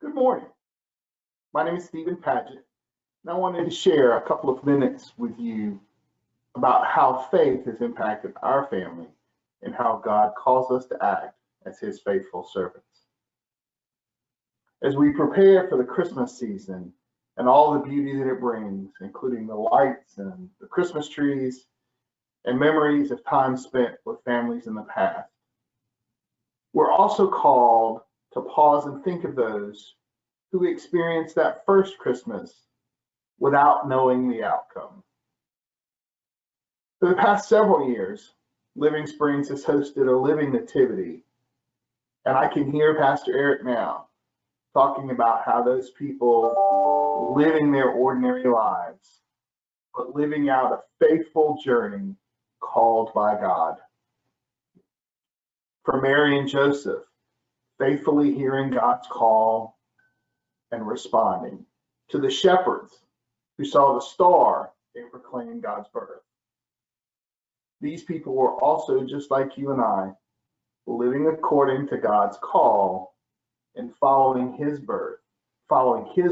Good morning. My name is Stephen Padgett, and I wanted to share a couple of minutes with you about how faith has impacted our family and how God calls us to act as His faithful servants. As we prepare for the Christmas season and all the beauty that it brings, including the lights and the Christmas trees and memories of time spent with families in the past, we're also called to pause and think of those who experienced that first Christmas without knowing the outcome. For the past several years, Living Springs has hosted a living nativity, and I can hear Pastor Eric now talking about how those people living their ordinary lives, but living out a faithful journey called by God. For Mary and Joseph, faithfully hearing God's call and responding, to the shepherds who saw the star and proclaimed God's birth. These people were also just like you and I, living according to God's call and following His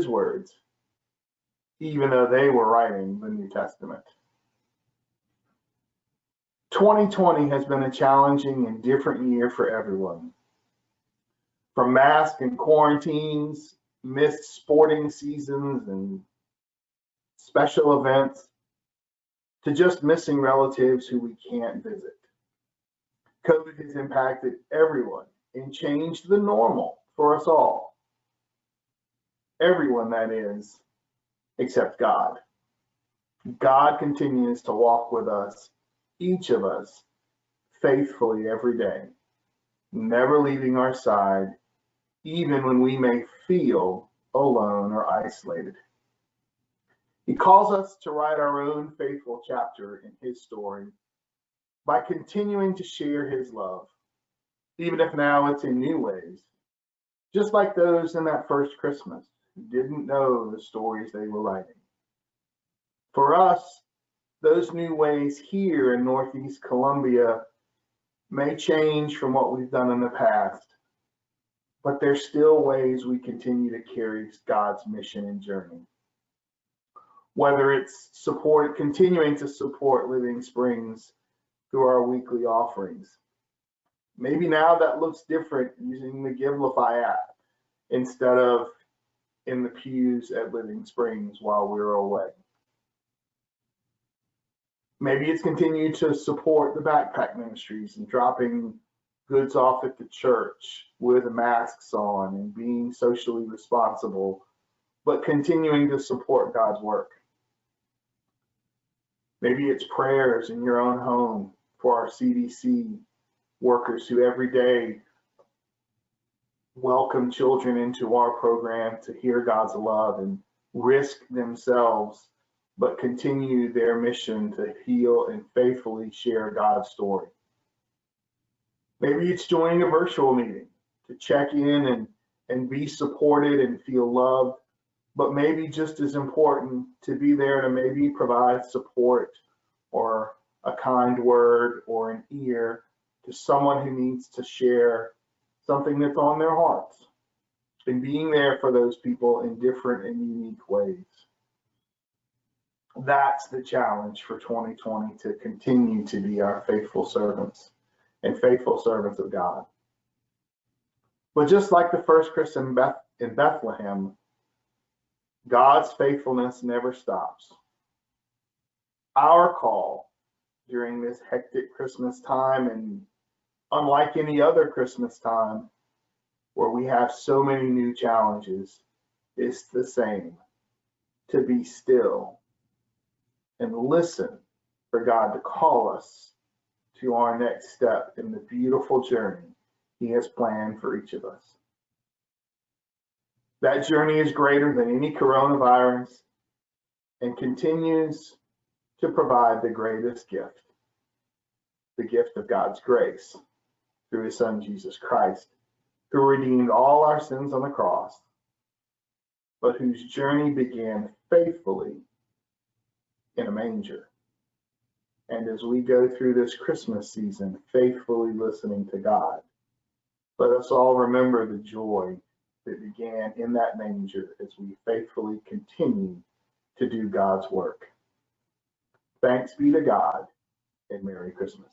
words, even though they were writing the New Testament. 2020 has been a challenging and different year for everyone. From masks and quarantines, missed sporting seasons and special events, to just missing relatives who we can't visit. COVID has impacted everyone and changed the normal for us all. Everyone, that is, except God. God continues to walk with us, each of us, faithfully every day, never leaving our side, even when we may feel alone or isolated. He calls us to write our own faithful chapter in His story by continuing to share His love, even if now it's in new ways, just like those in that first Christmas who didn't know the stories they were writing. For us, those new ways here in Northeast Columbia may change from what we've done in the past, but there's still ways we continue to carry God's mission and journey. Whether it's continuing to support Living Springs through our weekly offerings. Maybe now that looks different using the Givelify app instead of in the pews at Living Springs while we're away. Maybe it's continue to support the backpack ministries and dropping goods off at the church with masks on and being socially responsible, but continuing to support God's work. Maybe it's prayers in your own home for our CDC workers who every day welcome children into our program to hear God's love and risk themselves, but continue their mission to heal and faithfully share God's story. Maybe it's joining a virtual meeting to check in and be supported and feel loved, but maybe just as important to be there to maybe provide support or a kind word or an ear to someone who needs to share something that's on their hearts, and being there for those people in different and unique ways. That's the challenge for 2020, to continue to be our faithful servants and faithful servants of God. But just like the first Christmas in Bethlehem, God's faithfulness never stops. Our call during this hectic Christmas time, and unlike any other Christmas time where we have so many new challenges, is the same: to be still and listen for God to call us to our next step in the beautiful journey He has planned for each of us. That journey is greater than any coronavirus and continues to provide the greatest gift, the gift of God's grace through His Son, Jesus Christ, who redeemed all our sins on the cross, but whose journey began faithfully in a manger. And as we go through this Christmas season, faithfully listening to God, let us all remember the joy that began and in that manger as we faithfully continue to do God's work. Thanks be to God, and Merry Christmas.